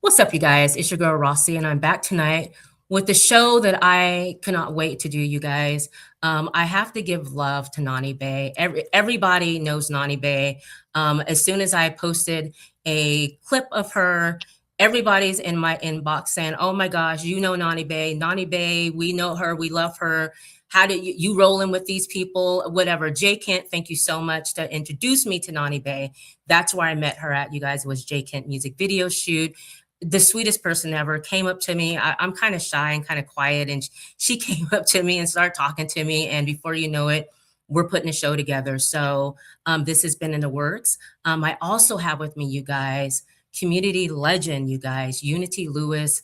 What's up, you guys? It's your girl Rossie, and I'm back tonight with the show that I cannot wait to do, you guys. I have to give love to Nani Bae. Everybody knows Nani Bae. As soon as I posted a clip of her, everybody's in my inbox saying, "Oh my gosh, you know Nani Bae. Nani Bae, we know her. We love her. How did you rolling with these people? Whatever." Jay Kent, thank you so much to introduce me to Nani Bae. That's where I met her at, you guys. It was Jay Kent music video shoot. The sweetest person ever came up to me. I'm kind of shy and kind of quiet, and she came up to me and started talking to me. And before you know it, we're putting a show together. So this has been in the works. I also have with me, you guys, community legend, you guys, Unity Lewis.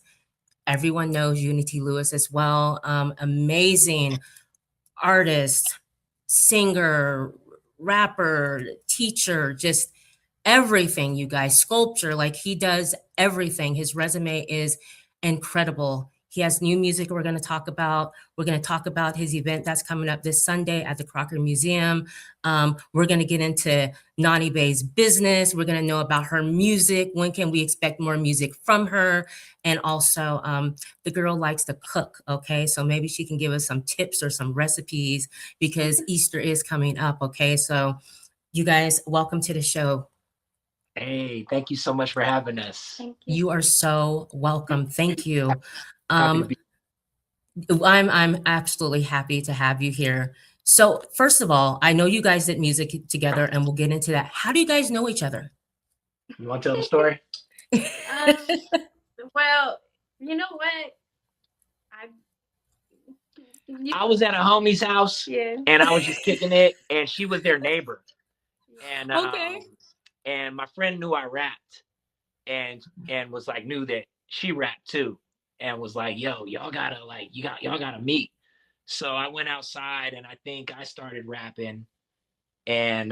Everyone knows Unity Lewis as well. Amazing artist, singer, rapper, teacher, just everything, you guys. Sculpture, like he does everything. His resume is incredible. He has new music we're going to talk about. We're going to talk about his event that's coming up this Sunday at the Crocker Museum. We're going to get into Nani Bae's business. We're going to know about her music. When can we expect more music from her? And also, the girl likes to cook, okay? So maybe she can give us some tips or some recipes because Easter is coming up, okay? So you guys, welcome to the show. Hey, thank you so much for having us. Thank you. You are so welcome. Thank you. Happy to be- I'm absolutely happy to have you here. So first of all, I know you guys did music together, and we'll get into that. How do you guys know each other? You want to tell the story? Well, you know what? I was at a homie's house, Yeah. and I was just kicking it, and she was their neighbor, and Okay. and my friend knew I rapped, and was like knew that she rapped too, and was like, "Yo, y'all gotta y'all gotta meet." So I went outside, and I think I started rapping, and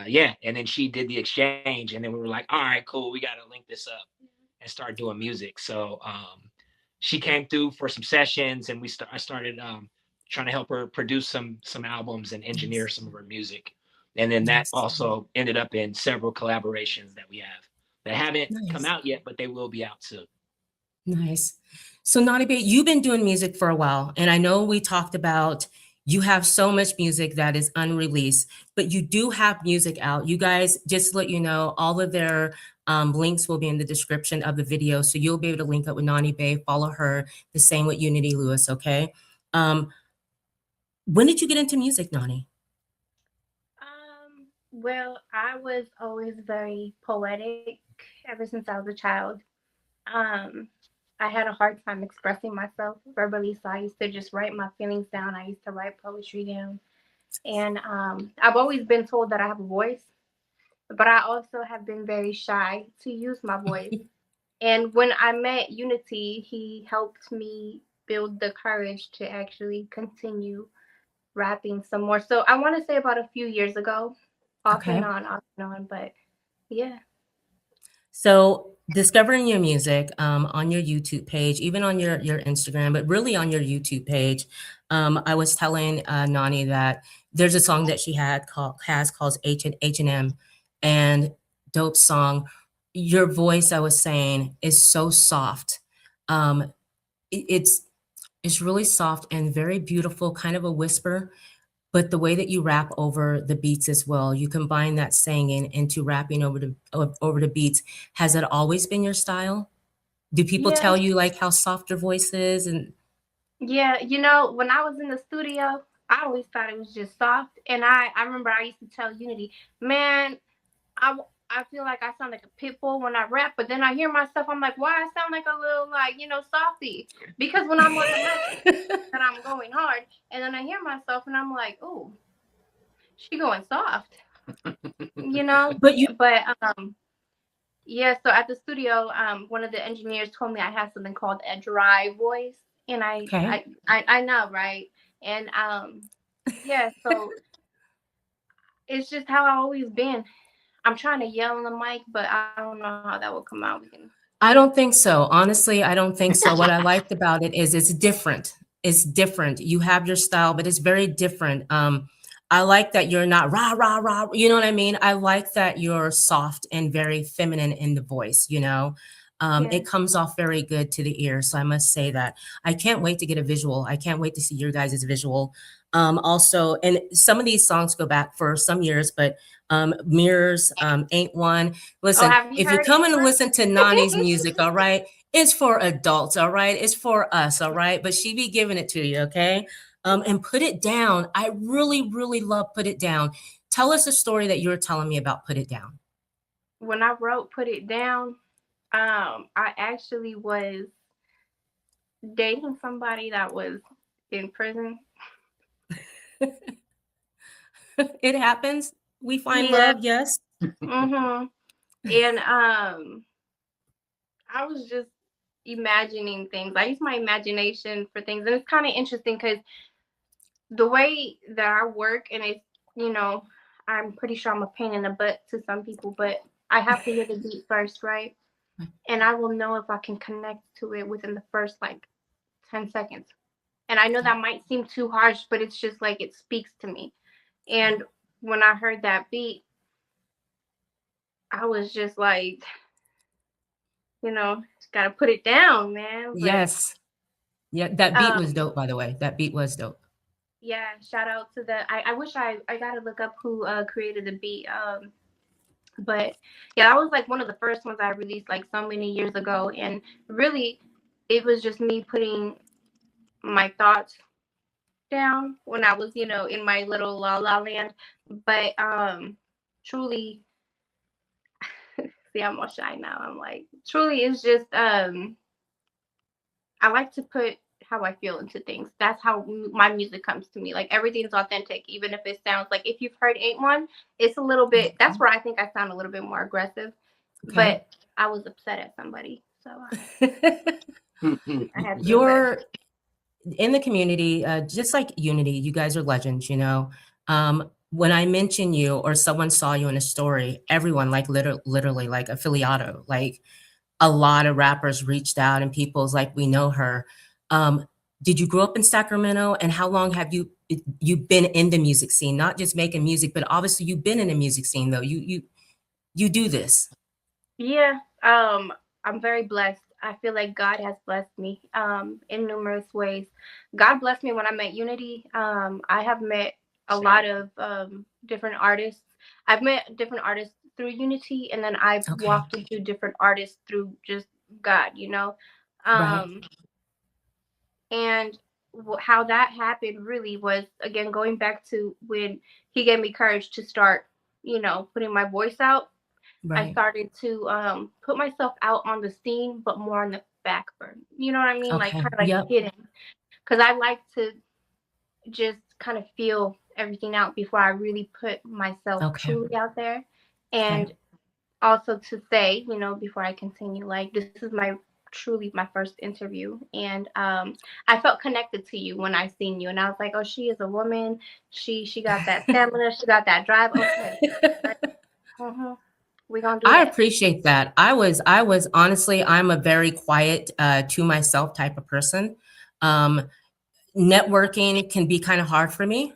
yeah, and then she did the exchange, and then we were like, "All right, cool, we gotta link this up and start doing music." So she came through for some sessions, and I started trying to help her produce some albums and engineer some of her music, and then that also ended up in several collaborations that we have that haven't come out yet, but they will be out soon. Nice. So Nani Bae, you've been doing music for a while, and I know we talked about you have so much music that is unreleased, but you do have music out. You guys, just to let you know, all of their links will be in the description of the video, so you'll be able to link up with Nani Bae, follow her, the same with Unity Lewis, okay? When did you get into music, Nani? Well, I was always very poetic ever since I was a child. Um, I had a hard time expressing myself verbally, so I used to just write my feelings down. I used to write poetry down. And I've always been told that I have a voice, but I also have been very shy to use my voice. And when I met Unity, he helped me build the courage to actually continue rapping some more. So I want to say about a few years ago, off and on, but yeah. So discovering your music on your YouTube page, even on your Instagram, but really on your YouTube page, I was telling Nani that there's a song that she called H&M, and dope song. Your voice, I was saying, is so soft. It's really soft and very beautiful, kind of a whisper. But the way that you rap over the beats as well, you combine that singing into rapping over the beats. Has it always been your style? Do people Yeah. tell you like how soft your voice is? And Yeah, when I was in the studio, I always thought it was just soft. And I remember I used to tell Unity, man, I feel like I sound like a pit bull when I rap, but then I hear myself, I'm like, why I sound like a little softy? Because when I'm on the mic, that I'm going hard, and then I hear myself and I'm like, oh, she going soft. But you Yeah, so at the studio, one of the engineers told me I had something called a dry voice, and I know, right? And yeah, so it's just how I always been. I'm trying to yell on the mic, but I don't know how that will come out. I don't think so. Honestly, I don't think so. What I liked about it is it's different. It's different. You have your style, but it's very different. I like that you're not rah, rah, rah. You know what I mean? I like that you're soft and very feminine in the voice, you know? It comes off very good to the ear. So I must say that I can't wait to get a visual. I can't wait to see your guys' visual. Also, and some of these songs go back for some years, but Mirrors ain't one. Listen, if you're coming to listen to Nani's music, all right, it's for adults, all right? It's for us, all right? But she be giving it to you, okay? And Put It Down. I really, really love Put It Down. Tell us a story that you were telling me about Put It Down. When I wrote Put It Down, I actually was dating somebody that was in prison. It happens. We find love, yes. Mm-hmm. And I was just imagining things. I use my imagination for things, and it's kind of interesting because the way that I work, and it's, you know, I'm pretty sure I'm a pain in the butt to some people, but I have to hear the beat first, right? And I will know if I can connect to it within the first like 10 seconds. And I know that might seem too harsh, but it's just like it speaks to me. And when I heard that beat, I was just like, you know, gotta put it down, man. But, yes. Yeah, that beat was dope, by the way. That beat was dope. Yeah, shout out to I wish I gotta look up who created the beat. But yeah, that was like one of the first ones I released like so many years ago. And really it was just me putting my thoughts down when I was, you know, in my little la la land. But truly see, I'm all shy now. I'm like, truly it's just I like to put how I feel into things. That's how my music comes to me. Like everything's authentic, even if it sounds like, if you've heard Ain't One, it's a little bit, that's where I think I sound a little bit more aggressive. Okay. But I was upset at somebody. So I had to You're in the community, just like Unity, you guys are legends, you know. When I mention you or someone saw you in a story, everyone, like literally like affiliato, like a lot of rappers reached out and people's like, we know her. Did you grow up in Sacramento, and how long have you been in the music scene? Not just making music, but obviously you've been in the music scene though. You do this. Yeah, I'm very blessed. I feel like God has blessed me in numerous ways. God blessed me when I met Unity. I have met a lot of different artists. I've met different artists through Unity, and then I've walked into different artists through just God, you know. Right. And how that happened really was, again, going back to when he gave me courage to start, you know, putting my voice out. Right. I started to put myself out on the scene, but more on the back burner. You know what I mean? Like kind of like hidden. Because I like to just kind of feel everything out before I really put myself truly out there. And also to say, you know, before I continue, like, this is truly my first interview. And I felt connected to you when I seen you. And I was like, oh, she is a woman. She got that stamina. She got that drive. Okay. We're gonna do I that. appreciate that. I was honestly, I'm a very quiet to myself type of person. Networking can be kind of hard for me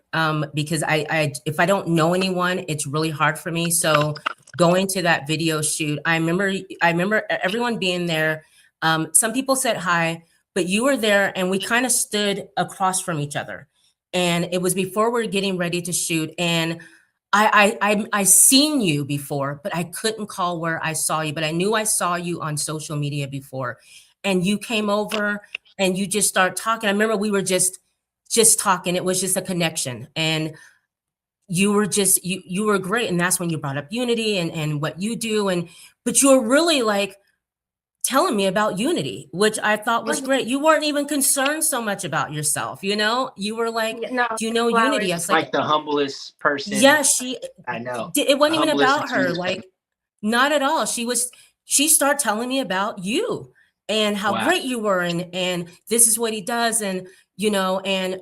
because I if I don't know anyone, it's really hard for me. So going to that video shoot, I remember everyone being there. Some people said hi, but you were there and we kind of stood across from each other. And it was before we were getting ready to shoot. And I seen you before, but I couldn't call where I saw you, but I knew I saw you on social media before. And you came over and you just start talking. I remember we were just talking. It was just a connection. And you were just, you were great. And that's when you brought up Unity and what you do. But you were really like telling me about Unity, which I thought was great. You weren't even concerned so much about yourself, you know? You were like, do you know Unity? I was like the humblest person. Yeah, I know. It wasn't even about her. Like, not at all. She started telling me about you and how great you were. And this is what he does. And, you know, and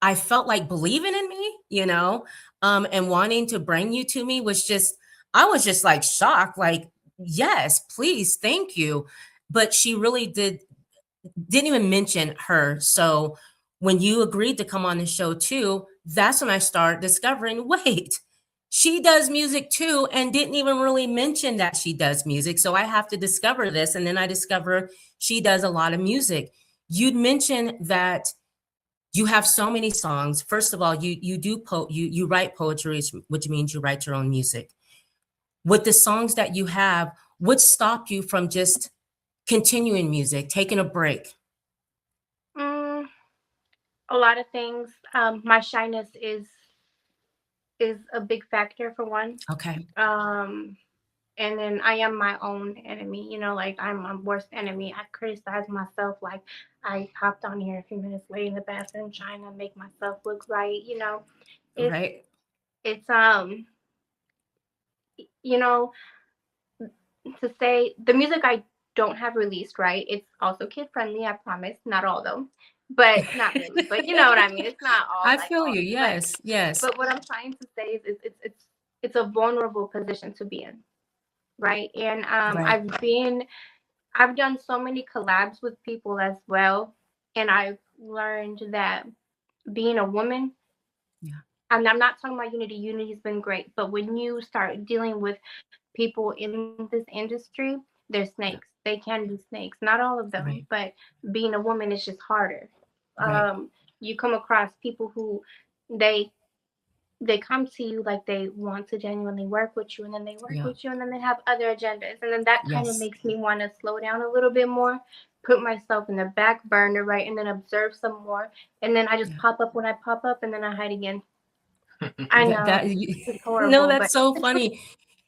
I felt like believing in me, you know, and wanting to bring you to me I was just like shocked, like, yes, please, thank you. But she really didn't even mention her. So when you agreed to come on the show too, that's when I started discovering, wait, she does music too, and didn't even really mention that she does music. So I have to discover this. And then I discover she does a lot of music. You'd mentioned that you have so many songs. First of all, you write poetry, which means you write your own music. With the songs that you have, what stopped you from just continuing music, taking a break? Mm, a lot of things. My shyness is a big factor for one. Okay. And then I am my own enemy. You know, like I'm my worst enemy. I criticize myself. Like I hopped on here a few minutes late in the bathroom trying to make myself look right. You know, it's Right. it's you know, to say the music I don't have released, right? It's also kid friendly, I promise. Not all though, but not really. But you know what I mean. It's not all I like feel all you. like. Yes. Yes. But what I'm trying to say is, it's a vulnerable position to be in, right? And Right. I've done so many collabs with people as well, and I've learned that being a woman, Yeah. and I'm not talking about unity. Unity's been great, but when you start dealing with people in this industry, they're snakes. Yeah. They can be snakes. Not all of them, Right. but being a woman is just harder. Right. You come across people who they they come to you like they want to genuinely work with you, and then they work Yeah. with you, and then they have other agendas, and then that kind of Yes. makes me want to slow down a little bit more, put myself in the back burner, right, and then observe some more, and then I just Yeah. pop up when I pop up, and then I hide again. I know That it's no, horrible, but that's so funny.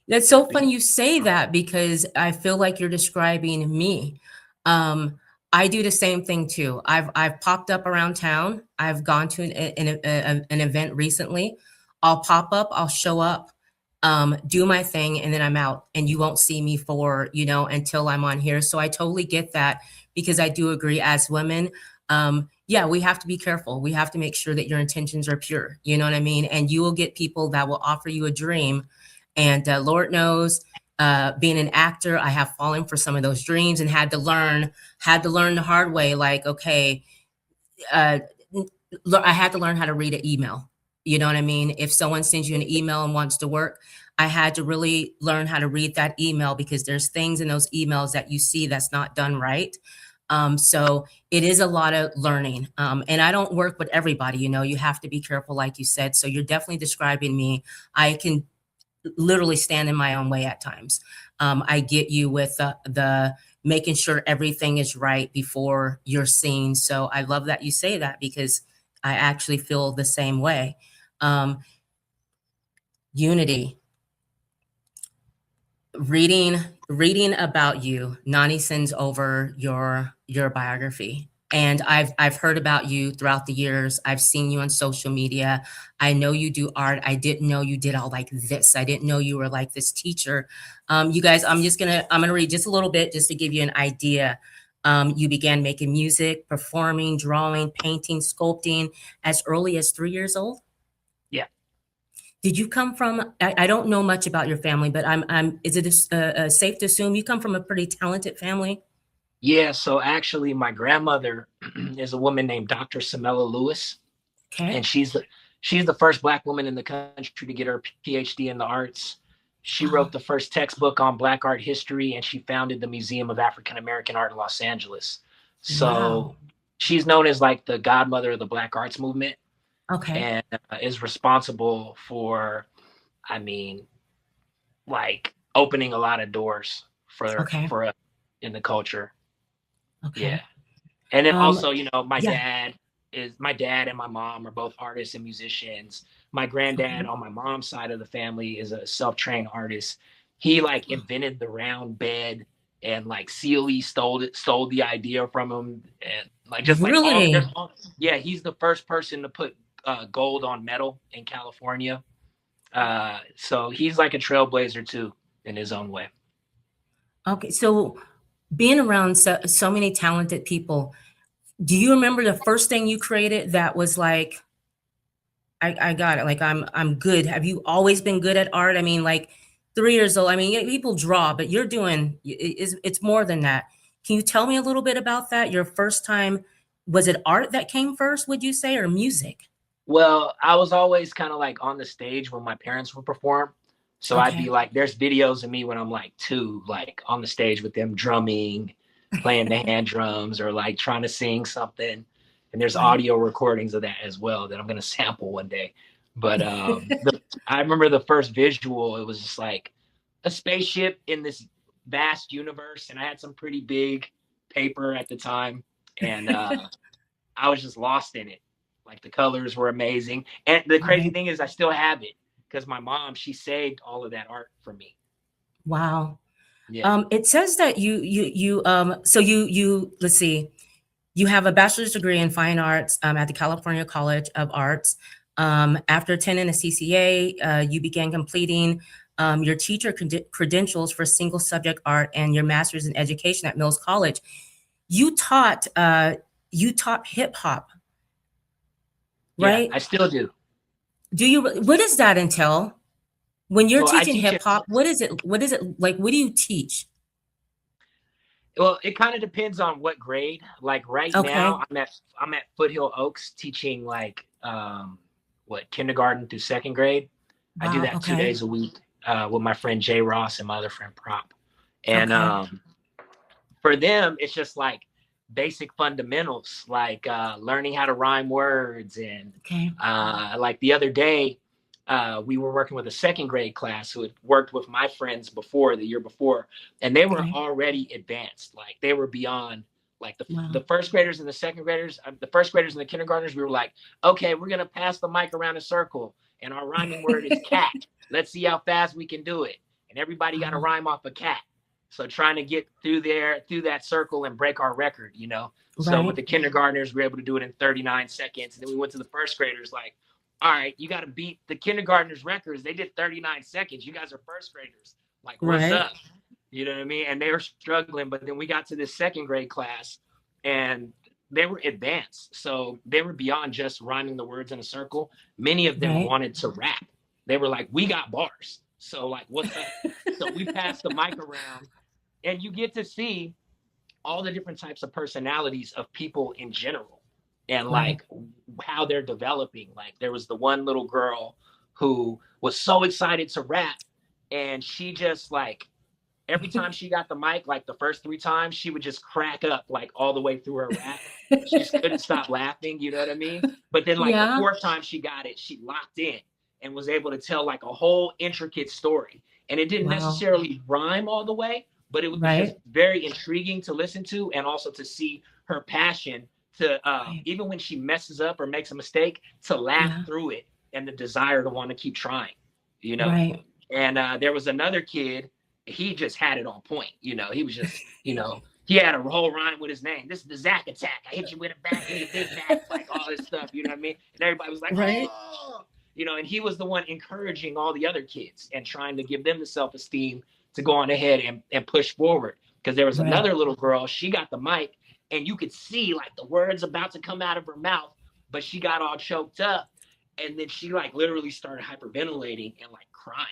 That's so funny you say that because I feel like you're describing me. Um, I do the same thing too. I've popped up around town. I've gone to an event recently. I'll pop up, I'll show up, do my thing, and then I'm out. And you won't see me for, until I'm on here. So I totally get that because I do agree as women. Yeah, we have to be careful. We have to make sure that your intentions are pure. You know what I mean? And you will get people that will offer you a dream. And Lord knows, being an actor, I have fallen for some of those dreams and had to learn the hard way. Like, okay, uh, I had to learn how to read an email. You know what I mean? If someone sends you an email and wants to work, I had to really learn how to read that email because there's things in those emails that you see that's not done right. So it is a lot of learning. And I don't work with everybody, you have to be careful, like you said. So you're definitely describing me. I can literally stand in my own way at times. I get you with the making sure everything is right before you're seen. So I love that you say that because I actually feel the same way. Um, Unity, reading about you, Nani sends over your biography. And I've heard about you throughout the years. I've seen you on social media. I know you do art. I didn't know you did all like this. I didn't know you were like this teacher. You guys, I'm gonna read just a little bit just to give you an idea. You began making music, performing, drawing, painting, sculpting as early as 3 years old. Yeah. Did you come from? I don't know much about your family, but Is it safe to assume you come from a pretty talented family? Yeah. So actually, my grandmother is a woman named Dr. Samela Lewis, and Okay. she's the first Black woman in the country to get her PhD in the arts. She Wow. wrote the first textbook on Black art history, and she founded the Museum of African American Art in Los Angeles. So Wow. she's known as like the godmother of the Black arts movement, Okay. and is responsible for, I mean, like opening a lot of doors Okay. for us in the culture. Yeah. Okay. And then Um. also, Yeah. my dad and my mom are both artists and musicians. My granddad Okay. on my mom's side of the family is a self-trained artist. He like invented the round bed, and like Sealy stole the idea from him, and like just like Really? yeah, he's the first person to put gold on metal in California. So he's like a trailblazer too in his own way. Okay. So being around so many talented people, do you remember the first thing you created that was like, I got it. Like I'm good. Have you always been good at art? I mean, like 3 years old. I mean, yeah, people draw, but you're doing it's more than that. Can you tell me a little bit about that? Your first time, was it art that came first, would you say, or music? Well, I was always kind of like on the stage when my parents would perform. So I'd be Okay. like, there's videos of me when I'm like 2, like on the stage with them drumming, playing the hand drums, or like trying to sing something. And there's Right. audio recordings of that as well that I'm gonna sample one day. But I remember the first visual, it was just like a spaceship in this vast universe, and I had some pretty big paper at the time, and I was just lost in it. Like the colors were amazing. And the crazy Right. thing is I still have it because my mom, she saved all of that art for me. Wow. Yeah. It says that so you let's see, you have a bachelor's degree in fine arts at the California College of Arts. After attending a CCA, you began completing your teacher credentials for single subject art and your master's in education at Mills College. You taught hip hop, Yeah, right? I still do. Do you? What does that entail? When you're Well, I teaching teach hip it. hop, what is it? What is it like? What do you teach? Well, it kind of depends on what grade. Like right Okay. now, I'm at Foothill Oaks teaching like what, kindergarten through 2nd grade. I do Wow. that 2 Okay. days a week with my friend Jay Ross and my other friend Prop. And Okay. for them, it's just like basic fundamentals, like learning how to rhyme words. And Okay. like the other day, we were working with a 2nd grade class who had worked with my friends before, the year before, and they were Okay. already advanced. Like they were beyond like the Wow. first graders and the 2nd graders, the first graders and the kindergartners. We were like, okay, we're going to pass the mic around a circle, and our rhyming word is cat. Let's see how fast we can do it. And everybody got to Wow. rhyme off a cat. So trying to get through that circle and break our record, you know. So with Right. the kindergartners, we were able to do it in 39 seconds. And then we went to the first graders, like, all right, you got to beat the kindergartners' records. They did 39 seconds. You guys are first graders. Like, what's Right. up? You know what I mean? And they were struggling. But then we got to this 2nd grade class, and they were advanced. So they were beyond just rhyming the words in a circle. Many of them Right. wanted to rap. They were like, we got bars. So, like, what's up? So we passed the mic around, and you get to see all the different types of personalities of people in general, and Right. like how they're developing. Like there was the one little girl who was so excited to rap, and she just like every time she got the mic, like the first 3 times, she would just crack up like all the way through her rap. She just couldn't stop laughing, you know what I mean? But then like the Yeah. 4th time she got it, she locked in and was able to tell like a whole intricate story. And it didn't Wow. necessarily rhyme all the way, but it was just Right. very intriguing to listen to, and also to see her passion to Right. even when she messes up or makes a mistake, to laugh Yeah. through it, and the desire to want to keep trying, you know. Right. And there was another kid, he just had it on point. You know, he was just, he had a whole rhyme with his name. This is the Zack attack. I hit you with a back in your big back, like all this stuff. You know what I mean? And everybody was like, Right. oh, and he was the one encouraging all the other kids and trying to give them the self-esteem to go on ahead and push forward. Because there was Right. another little girl, she got the mic, and you could see like the words about to come out of her mouth, but she got all choked up. And then she like literally started hyperventilating and like crying.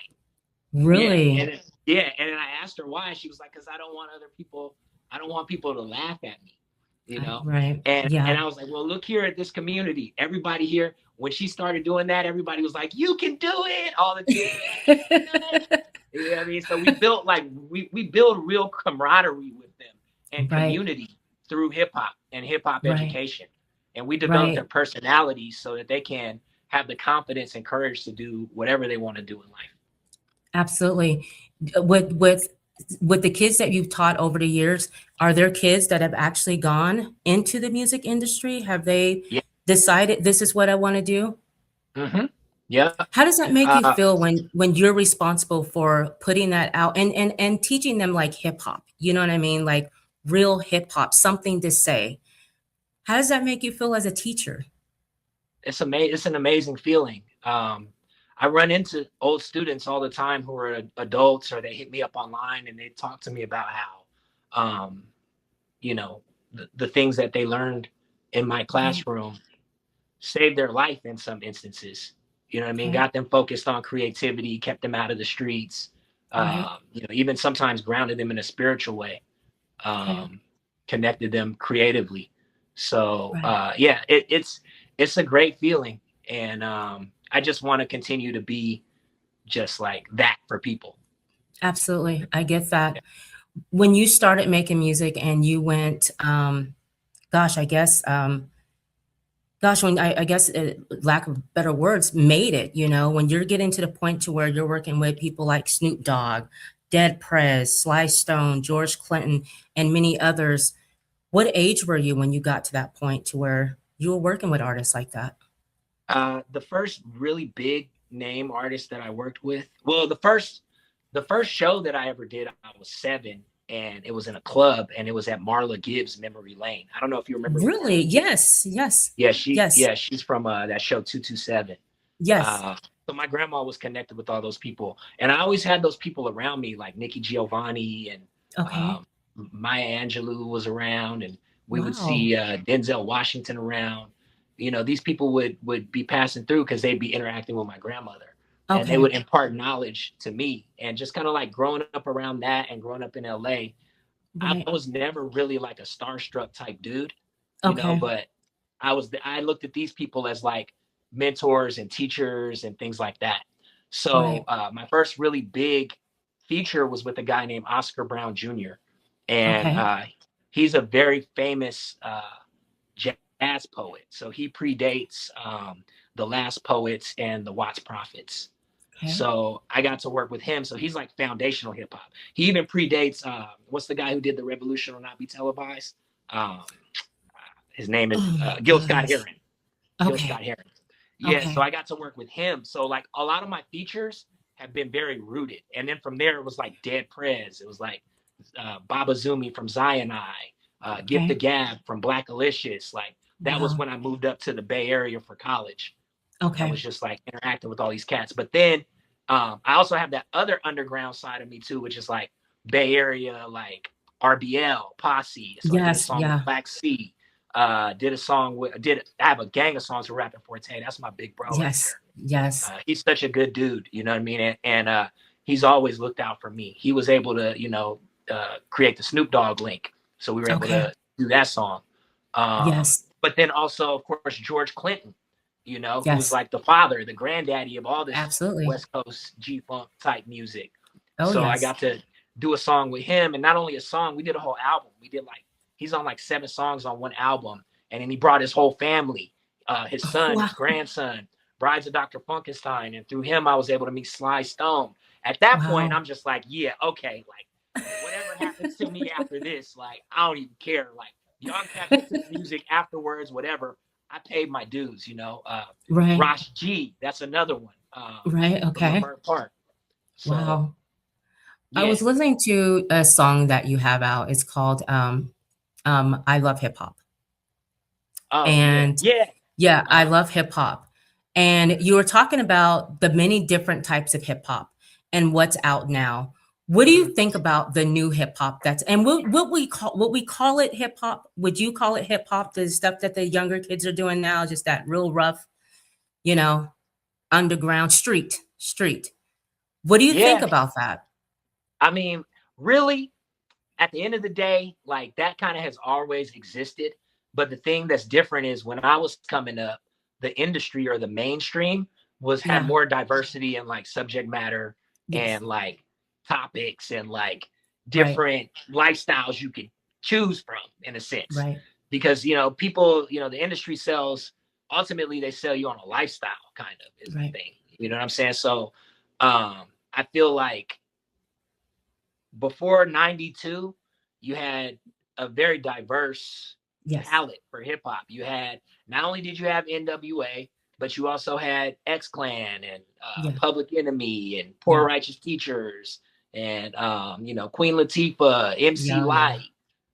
Yeah, Really? and then I asked her why. She was like, "Because I don't want people to laugh at me, you know." Right. And Yeah. I was like, "Well, look here at this community. Everybody here, when she started doing that, everybody was like, "You can do it!" All the kids were like, "You can do it!" You know what I mean? So we built like we build real camaraderie with them and Right. community through hip hop and hip hop Right. education, and we develop their Right. personalities so that they can have the confidence and courage to do whatever they want to do in life. Absolutely. With the kids that you've taught over the years, are there kids that have actually gone into the music industry? Have they Yeah. decided this is what I want to do? Mm-hmm. Yeah. How does that make you Uh, feel when you're responsible for putting that out and teaching them like hip hop? You know what I mean? Like real hip hop, something to say. How does that make you feel as a teacher? it's an amazing feeling. I run into old students all the time who are adults, or they hit me up online and they talk to me about how, you know, the things that they learned in my Right. classroom saved their life in some instances. You know what I mean? Okay. Got them focused on creativity, kept them out of the streets. Right. Even sometimes grounded them in a spiritual way, Okay. um, connected them creatively. So Right. yeah, it's a great feeling, And I just want to continue to be just like that for people. Absolutely. I get that. When you started making music and you went, gosh, I guess, when I guess, lack of better words, made it, when you're getting to the point to where you're working with people like Snoop Dogg, Dead Prez, Sly Stone, George Clinton, and many others, what age were you when you got to that point to where you were working with artists like that? The first really big name artist that I worked with, well, the first show that I ever did, I was 7, and it was in a club, and it was at Marla Gibbs Memory Lane. I don't know if you remember who Really? Marla Gibbs. Yes, yes, Yeah, yes, she's from that show 227. yes. So my grandma was connected with all those people, and I always had those people around me, like Nikki Giovanni and Okay. um, Maya Angelou was around, and we would Wow. see Denzel Washington around. These people would be passing through because they'd be interacting with my grandmother, and they Okay. would impart knowledge to me. And just kind of like growing up around that and growing up in LA, I Right. was never really like a starstruck type dude, Okay. but I looked at these people as like mentors and teachers and things like that. So Right. my first really big feature was with a guy named Oscar Brown Jr. And Okay. he's a very famous jazz poet. So he predates the Last Poets and the Watts Prophets. Okay. So I got to work with him. So he's like foundational hip hop. He even predates what's the guy who did The Revolution Will Not Be Televised? Um, his name is Oh my Gil Scott gosh. Heron. Gil Okay. Scott Heron. Yeah, so Okay. I got to work with him. So like a lot of my features have been very rooted. And then from there, it was like Dead Prez. It was like Baba Zumi from Zion Eye, Gift the Okay. Gab from Black Alicious. Like that was Wow. when I moved up to the Bay Area for college and Okay. was just like interacting with all these cats. But then I also have that other underground side of me too, which is like Bay Area, like RBL, Posse. So I did a Yes. song with Yeah. Black Sea. Did a song with I have a gang of songs with Rapping Forte. That's my big bro right Yes. there. Yes. He's such a good dude, you know what I mean? And he's always looked out for me. He was able to, create the Snoop Dogg link. So we were able Okay. to do that song. Yes. But then also, of course, George Clinton, who's Yes. like the father, the granddaddy of all this Absolutely. West Coast G-Funk type music. Oh, So I yes. got to do a song with him, and not only a song, we did a whole album. He's on like 7 songs on one album, and then he brought his whole family, his son, Wow. his grandson, Brides of Dr. Funkenstein, and through him I was able to meet Sly Stone. At that point, Wow. I'm just like, yeah, okay, like whatever happens to me after this, like I don't even care. Like y'all can catch the music afterwards, whatever. I paid my dues, Right. Ross G, that's another one Right. from Okay. Laverne Park. So Wow. I yeah. was listening to a song that you have out. It's called I Love Hip Hop. Oh yeah, And yeah. yeah, I love hip hop. And you were talking about the many different types of hip hop and what's out now. What do you Mhm. think about the new hip hop that's and what we call it hip hop? Would you call it hip hop? The stuff that the younger kids are doing now, just that real rough, you know, underground street. What do you think Yeah. about that? I mean, really, at the end of the day, like that kind of has always existed. But the thing that's different is when I was coming up, the industry or the mainstream had Yeah. more diversity and like subject matter Yes. and like topics and like Right. different lifestyles you could choose from in a sense. Right. Because people, the industry sells ultimately they sell you on a lifestyle kind of is the Right. thing. You know what I'm saying? So I feel like before 92, you had a very diverse Yes. palette for hip hop. You had not only did you have NWA, but you also had X Clan and Yeah. Public Enemy and Poor Yeah. Righteous Teachers and Queen Latifah, MC Yeah. Yeah. Light,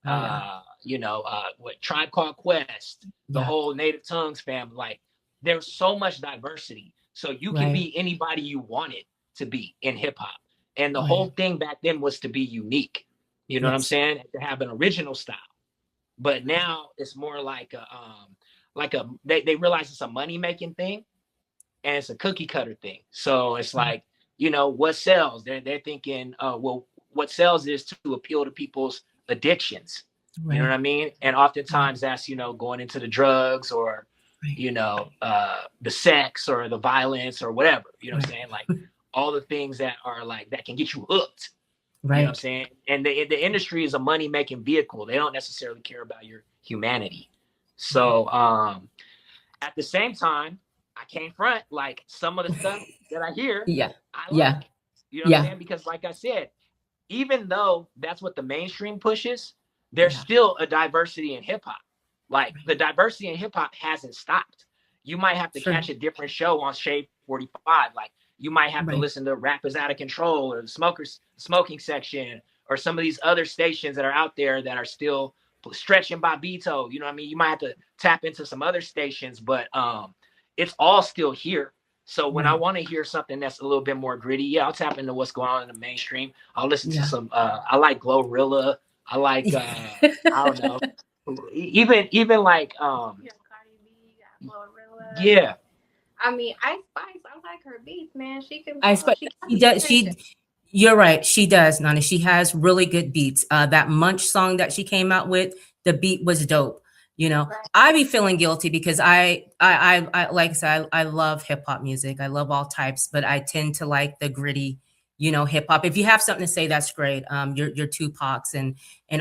Oh yeah. what Tribe Called Quest, the Yeah. whole Native Tongues family. Like there's so much diversity, so you can Right. be anybody you wanted to be in hip hop. And the whole Right. thing back then was to be unique. You know what I'm Yes. saying? To have an original style. But now it's more like they realize it's a money making thing and it's a cookie cutter thing. So it's Yeah. like, what sells? They're thinking, well, what sells is to appeal to people's addictions. You know what Right. I mean? And Right. oftentimes that's, going into the drugs or you know, the sex or the violence or whatever, you know what I'm saying? Like all the things that are like, that can get you hooked, you know what I'm saying? And the industry is a money making vehicle. They don't necessarily care about your humanity. So, at the same time, I can't front, like some of the stuff that I hear, I like, you know what I'm saying? Because like I said, even though that's what the mainstream pushes, there's still a diversity in hip hop. Like the diversity in hip hop hasn't stopped. You might have to catch a different show on Shade 45. Like you might have to listen to Rappers Out of Control or the Smoking Section or some of these other stations that are out there that are still stretching by Beto. You know what I mean? You might have to tap into some other stations, but it's all still here. So when I want to hear something that's a little bit more gritty, I'll tap into what's going on in the mainstream. I'll listen to some. I like Glorilla. I like I don't know. Even like Cardi B, Glorilla. Yeah. I mean, Ice Spice. I like her beats, man. She can. Ice Spice. She does. You're right. She does, Nani. She has really good beats. That Munch song that she came out with, the beat was dope. You know, I be feeling guilty because I like I said, I love hip hop music. I love all types, but I tend to like the gritty, you know, hip hop. If you have something to say, that's great. Your Tupacs and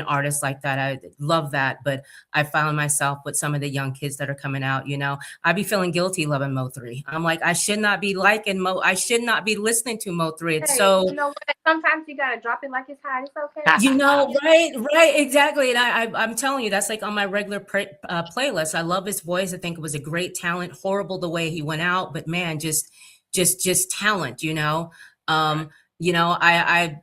artists like that, I love that. But I found myself with some of the young kids that are coming out. You know, I be feeling guilty loving Mo3. I'm like, I should not be liking Mo. I should not be listening to Mo3. It's so. You know what? Sometimes you gotta drop it like it's hot. It's okay. You know, right, exactly. And I'm telling you, that's like on my regular playlist. I love his voice. I think it was a great talent. Horrible the way he went out, but man, just talent. You know. You know, I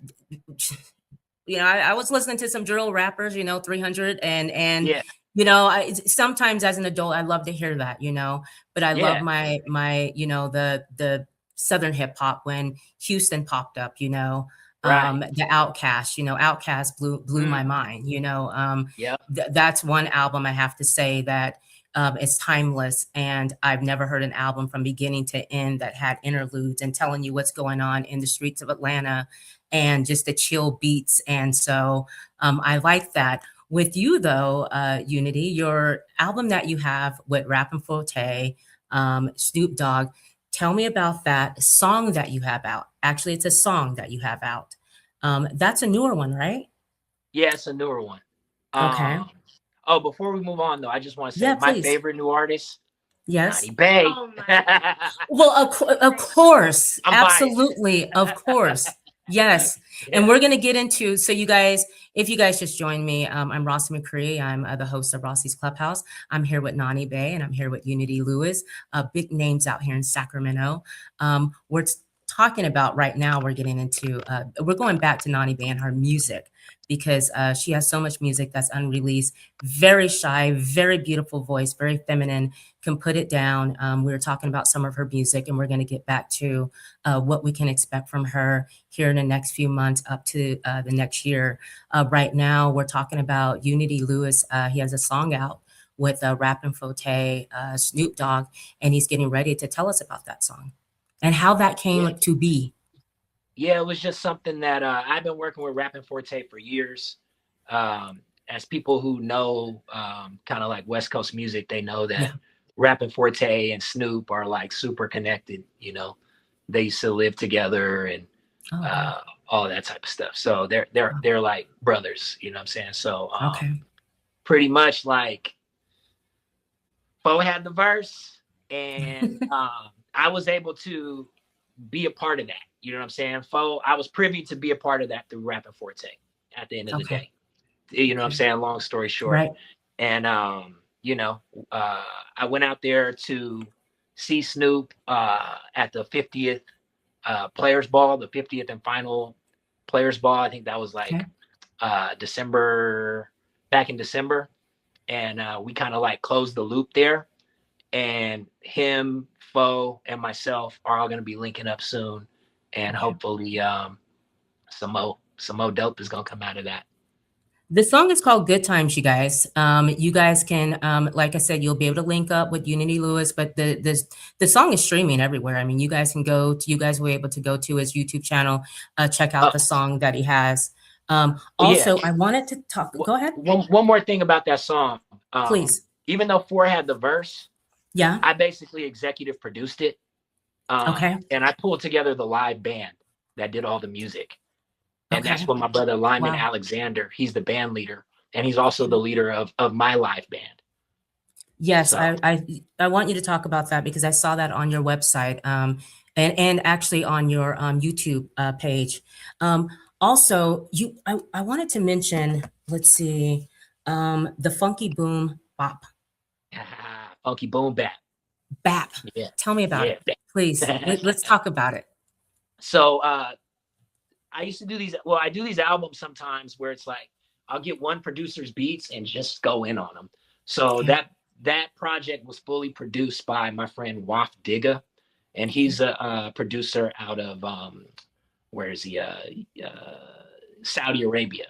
was listening to some drill rappers, you know, 300 and you know, sometimes as an adult, I love to hear that, you know, but I love my, you know, the Southern hip hop when Houston popped up, you know, the Outkast, you know, Outkast blew my mind, you know, that's one album I have to say that it's timeless, and I've never heard an album from beginning to end that had interludes and telling you what's going on in the streets of Atlanta and just the chill beats. And so I like that. With you though, Unity, your album that you have with Rappin' Forte, Snoop Dogg, tell me about that song that you have out. Actually, it's a song that you have out. That's a newer one, right? Yeah, it's a newer one. Okay. Oh, before we move on, though, I just want to say my favorite new artist, Nani Bae. Oh well, of course. Absolutely. Of course. Yes. And we're going to get into, so you guys, if you guys just joined me, I'm Rossie McCree. I'm the host of Rossie's Clubhouse. I'm here with Nani Bae and I'm here with Unity Lewis, big names out here in Sacramento. We're talking about right now, we're getting into, we're going back to Nani Bae and her music, because she has so much music that's unreleased, very shy, very beautiful voice, very feminine, can put it down. We were talking about some of her music, and we're going to get back to what we can expect from her here in the next few months up to the next year. Right now, we're talking about Unity Lewis. He has a song out with Rappin' Forte, Snoop Dogg, and he's getting ready to tell us about that song and how that came to be. Yeah, it was just something that I've been working with Rappin' Forte for years. As people who know kind of like West Coast music, they know that Rappin' Forte and Snoop are like super connected. You know, they used to live together and all that type of stuff. So they're like brothers. You know what I'm saying? So pretty much like Fo had the verse, and I was able to be a part of that. You know what I'm saying? I was privy to be a part of that through Rappin' Forte at the end of the day. You know what I'm saying? Long story short. Right. And, you know, I went out there to see Snoop at the 50th Players Ball, the 50th and final Players Ball. I think that was like back in December. And we kind of like closed the loop there. And him, Fo, and myself are all going to be linking up soon. And hopefully some more dope is going to come out of that. The song is called Good Times, you guys. You guys can, like I said, you'll be able to link up with Unity Lewis, but the song is streaming everywhere. I mean, you guys will be able to go to his YouTube channel, check out the song that he has. Also, I wanted to talk, go ahead. One more thing about that song. Please. Even though 4 had the verse, Yeah. I basically executive produced it. Okay. And I pulled together the live band that did all the music. And that's Okay. what my brother Lyman Wow. Alexander, he's the band leader, and he's also the leader of my live band. Yes, So I want you to talk about that because I saw that on your website, and actually on your YouTube page. Also, I wanted to mention, let's see, the Funky Boom Bop funky boom bap. Bap. Yeah. Tell me about Yeah. it, please. Let's talk about it. So I used to do these. Well, I do these albums sometimes where it's like I'll get one producer's beats and just go in on them. So Okay. that project was fully produced by my friend Waf Digga, and he's a producer out of where is he? Saudi Arabia.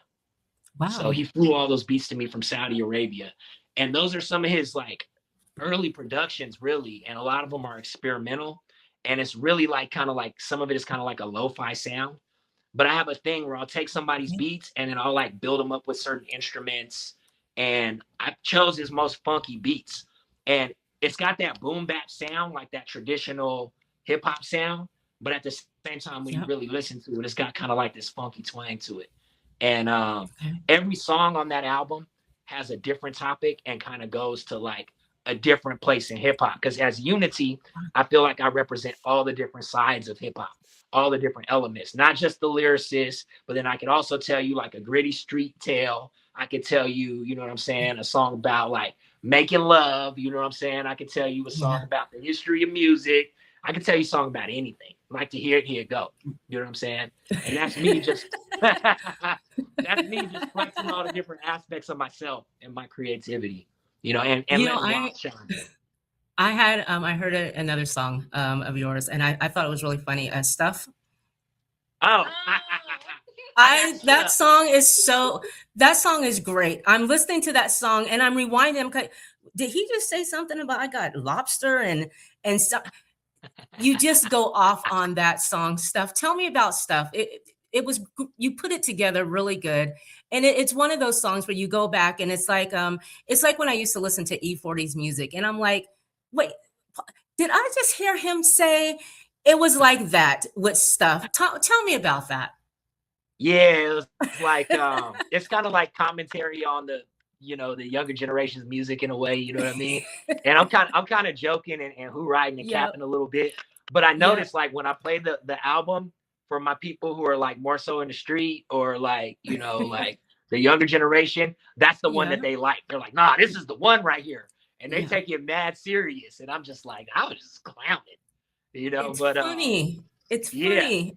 So Wow. he flew all those beats to me from Saudi Arabia, and those are some of his like early productions, really, and a lot of them are experimental, and it's really like kind of like some of it is kind of like a lo-fi sound. But I have a thing where I'll take somebody's Okay. beats and then I'll like build them up with certain instruments. And I chose his most funky beats. And it's got that boom bap sound, like that traditional hip hop sound. But at the same time, when you Yep. really listen to it, it's got kind of like this funky twang to it. And Okay. every song on that album has a different topic and kind of goes to like a different place in hip hop. Because as Unity, I feel like I represent all the different sides of hip hop, all the different elements, not just the lyricist, but then I could also tell you like a gritty street tale. I could tell you, you know what I'm saying, a song about like making love, you know what I'm saying? I could tell you a song Yeah. about the history of music. I could tell you a song about anything. Like to hear it, here it go. You know what I'm saying? And that's me just that's me just flexing all the different aspects of myself and my creativity, you know, and You know, letting Ross shine. I heard another song of yours, and I thought it was really funny. Stuff. Oh, I got That stuff. song is that song is great. I'm listening to that song and I'm rewinding. Did he just say something about I got lobster and stuff? You just go off on that song, Stuff. Tell me about Stuff. It was you put it together really good, and it's one of those songs where you go back and it's like when I used to listen to E40's music, and I'm like, wait, did I just hear him say it was like that with Stuff? Tell me about that. Yeah, it was like it's kind of like commentary on the the younger generation's music in a way, you know what I mean? And I'm kind of joking and who riding and Yep. capping a little bit. But I Yep. noticed like when I play the album for my people who are like more so in the street or like, like the younger generation, that's the one Yeah. that they like. They're like, nah, this is the one right here. And they Yeah. take it mad serious. And I'm just like, I was just clowning. It's But funny. It's yeah. funny.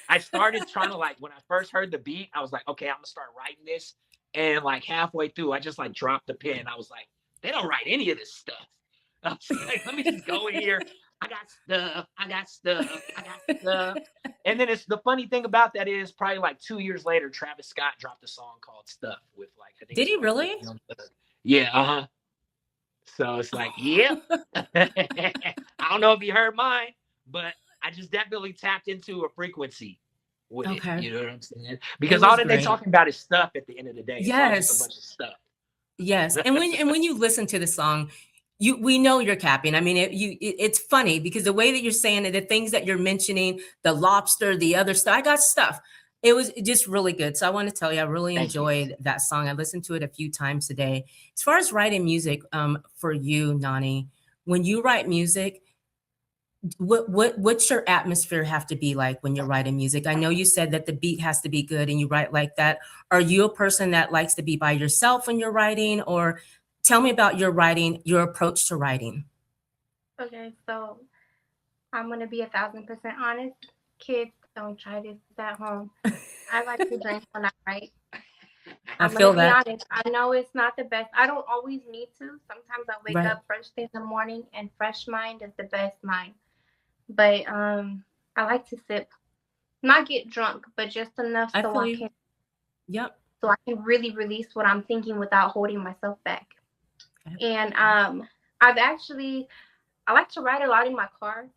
I started trying to like when I first heard the beat, I was like, okay, I'm gonna start writing this. And like halfway through, I just like dropped the pen. I was like, they don't write any of this stuff. I was like, let me just go in here. I got stuff. I got stuff. I got stuff. And then it's the funny thing about that is probably like 2 years later, Travis Scott dropped a song called Stuff with like I think Did it's he like really? Young Thug. Yeah, uh-huh. So it's like, yep. I don't know if you heard mine, but I just definitely tapped into a frequency with it. Okay. You know what I'm saying? It Because all was that they great. talking about is stuff at the end of the day. It's all just a Yes. bunch of stuff. Yes. And when you listen to the song, we know you're capping. I mean, it's funny because the way that you're saying it, the things that you're mentioning, the lobster, the other stuff, I got stuff. It was just really good. So I want to tell you, I really Thank you. enjoyed that song. I listened to it a few times today. As far as writing music, for you, Nani, when you write music, what's your atmosphere have to be like when you're writing music? I know you said that the beat has to be good and you write like that. Are you a person that likes to be by yourself when you're writing, or tell me about your writing, your approach to writing? Okay, so I'm gonna be 1,000% honest. Kids, don't try this at home. I like to drink when I write. I I'm gonna feel be that. honest. I know it's not the best. I don't always need to. Sometimes I wake Right. up first thing in the morning, and fresh mind is the best mind. But I like to sip, not get drunk, but just enough I feel you. Yep. so I can really release what I'm thinking without holding myself back. Okay. And I like to write a lot in my car,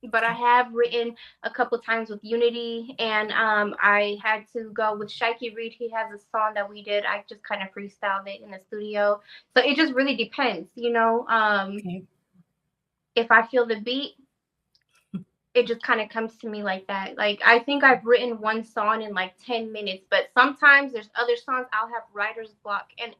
but I have written a couple times with Unity, and I had to go with Shaky Reed. He has a song that we did. I just kind of freestyled it in the studio, so it just really depends. Okay. if I feel the beat, it just kind of comes to me like that. Like, I think I've written one song in like 10 minutes, but sometimes there's other songs I'll have writer's block, and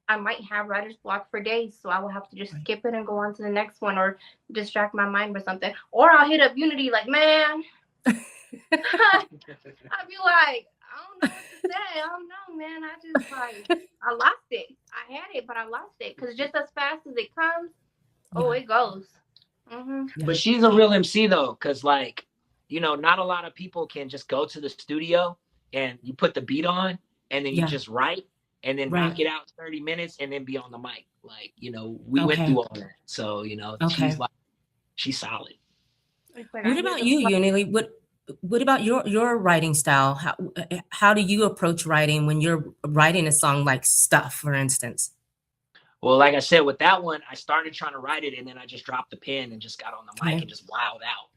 I might have writer's block for days, so I will have to just skip it and go on to the next one, or distract my mind with something. Or I'll hit up Unity like, man, I'll be like, I don't know what to say. I don't know, man. I just like, I lost it. I had it, but I lost it, because just as fast as it comes, oh, it goes. But she's a real MC though, because like, you know, not a lot of people can just go to the studio and you put the beat on and then you just write and then knock it out in 30 minutes and then be on the mic. Like, you know, we went through all that. So, you know, she's solid. What about you, Unily? What about your writing style? How do you approach writing when you're writing a song like Stuff, for instance? Well, like I said, with that one, I started trying to write it and then I just dropped the pen and just got on the mic and just wilded out.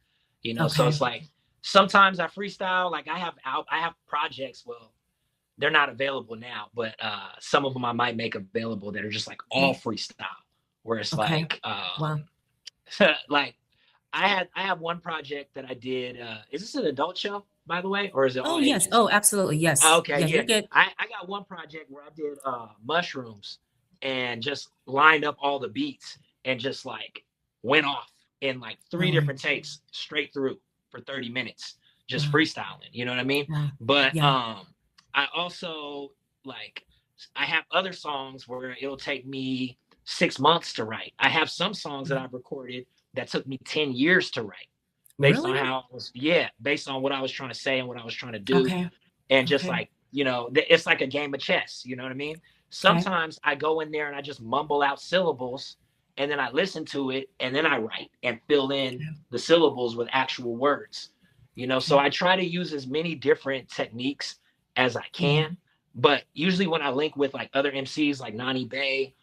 You know, so it's like sometimes I freestyle. Like I have projects. Well, they're not available now, but some of them I might make available that are just like all freestyle, where it's like like I have one project that I did. Is this an adult show, by the way, or is it all yes. ages? Oh, absolutely. Yes. Okay, You're good. I got one project where I did mushrooms and just lined up all the beats and just like went off in like 3 different takes straight through for 30 minutes, just freestyling, you know what I mean? But I also like, I have other songs where it'll take me 6 months to write. I have some songs that I've recorded that took me 10 years to write, based on how it was, based on what I was trying to say and what I was trying to do. And just like, you know, it's like a game of chess, you know what I mean? Sometimes I go in there and I just mumble out syllables and then I listen to it and then I write and fill in the syllables with actual words, you know? So I try to use as many different techniques as I can, but usually when I link with like other MCs like Nani Bae,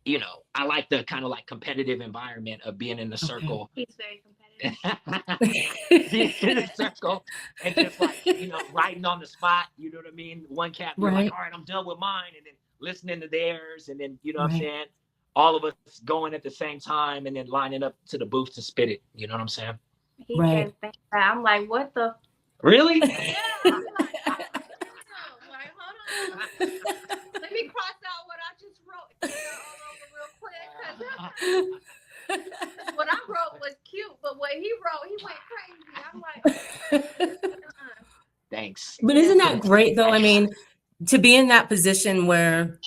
you know, I like the kind of like competitive environment of being in the circle. He's very competitive. Being in the circle and just like, you know, writing on the spot, you know what I mean? One cat be like, all right, I'm done with mine, and then listening to theirs, and then, you know what I'm saying? All of us going at the same time and then lining up to the booth to spit it. You know what I'm saying? He says that. I'm like, what the? Really? Yeah. I'm like, hold on. Let me cross out what I just wrote all over real quick. What I wrote was cute, but what he wrote, he went crazy. I'm like, thanks. But isn't that great though? I mean, to be in that position where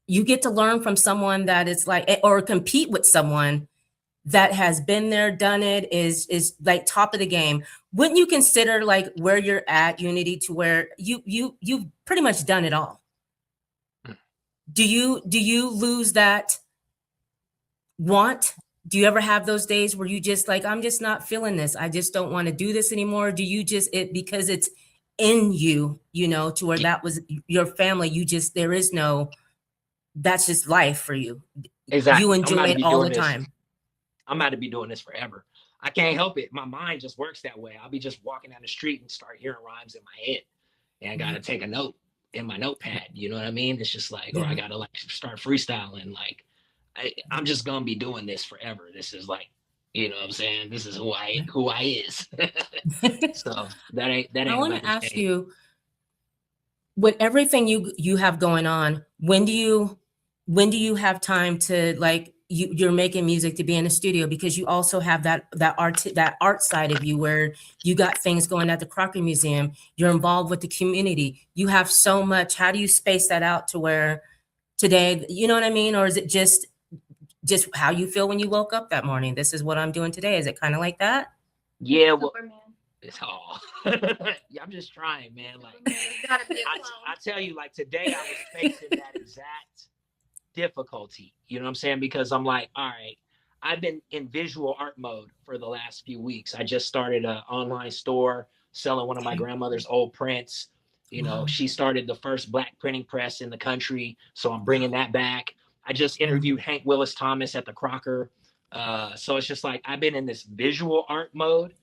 you get to learn from someone that is like, or compete with someone that has been there, done it, is like top of the game. Wouldn't you consider like where you're at, Unity, to where you've pretty much done it all? Do you lose that want? Do you ever have those days where you just like, I'm just not feeling this, I just don't want to do this anymore? Do you just, because it's in you, you know, to where that was your family, you just, there is no, that's just life for you. Exactly. You enjoy it all the time. I'm about to be doing this forever. I can't help it. My mind just works that way. I'll be just walking down the street and start hearing rhymes in my head, and I gotta take a note in my notepad. You know what I mean? It's just like, or I gotta like start freestyling. Like, I'm just gonna be doing this forever. This is like, you know what I'm saying? This is who I is. So that ain't. I want to ask you, with everything you have going on, when do you have time to like, you're making music to be in the studio, because you also have that art side of you where you got things going at the Crocker Museum, you're involved with the community, you have so much. How do you space that out to where today, you know what I mean? Or is it just how you feel when you woke up that morning? This is what I'm doing today. Is it kind of like that? Yeah, well, it's all. I'm just trying, man. Like, I tell you, like today I was facing that exact difficulty. You know what I'm saying? Because I'm like, all right, I've been in visual art mode for the last few weeks. I just started an online store selling one of my grandmother's old prints. You know, she started the first black printing press in the country, so I'm bringing that back. I just interviewed Hank Willis Thomas at the Crocker. So it's just like, I've been in this visual art mode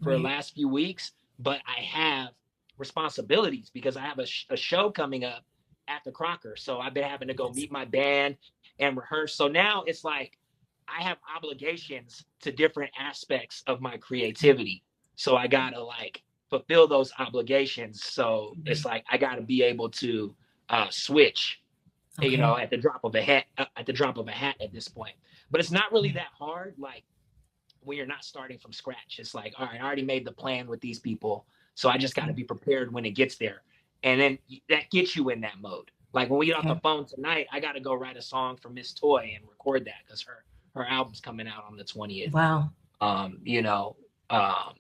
for the last few weeks, but I have responsibilities because I have a show coming up at the Crocker. So I've been having to go meet my band and rehearse. So now it's like, I have obligations to different aspects of my creativity. So I gotta like fulfill those obligations. So it's like I gotta be able to switch, you know, at the drop of a hat, at this point. But it's not really that hard. Like when you're not starting from scratch, it's like, all right, I already made the plan with these people, so I just got to be prepared when it gets there, and then that gets you in that mode. Like when we get off the phone tonight, I got to go write a song for Miss Toy and record that because her album's coming out on the 20th. Wow. You know,